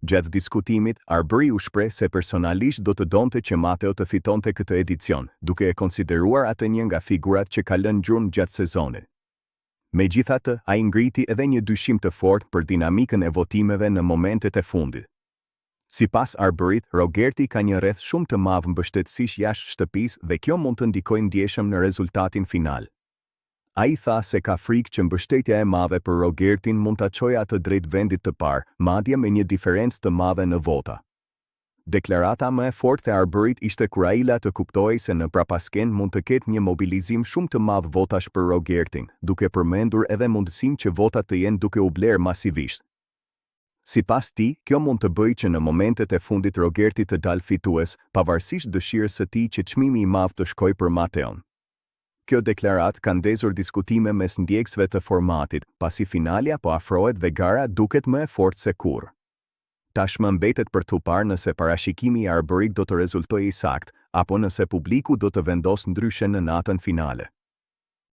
Gjatë diskutimit, Arbery u shpreh se personalisht do të donte që Matteo të fitonte këtë edicion, duke e konsideruar atë një nga figurat që ka lënë gjurmë gjatë sezonit. Megjithatë, ai ngriti edhe një dyshim të fortë për dinamikën e votimeve në momentet e fundit. Sipas Arberyt, Rogerti ka një rreth shumë të madh mbështetësish jashtë shtëpisë dhe kjo mund të ndikojë ndjeshëm në rezultatin final. Ai tha se ka frikë që mbështetja e madhe për Rogertin mund ta çojë atë drejt vendit të parë, madje me një diferencë të madhe në vota. Deklarata më e fortë e Arberyt ishte kur ai la të kuptojë se në prapasken mund të ketë një mobilizim shumë të madh votash për Rogertin, duke përmendur edhe mundësinë që votat të jenë duke u blerë masivisht. Sipas tij, kjo mund të bëjë që në momentet e fundit Rogerti të dalë fitues, pavarësisht dëshirës së tij që çmimi i madh të shkojë për Matteon. Kjo deklarat ka ndezur diskutime mes ndjekësve të formatit, pasi finalja po afrohet dhe gara duket më e fortë se kurrë. Tashmë mbetet për tu parë nëse parashikimi i Arberyt do të rezultojë i saktë, apo nëse publiku do të vendosë ndryshe në natën finale.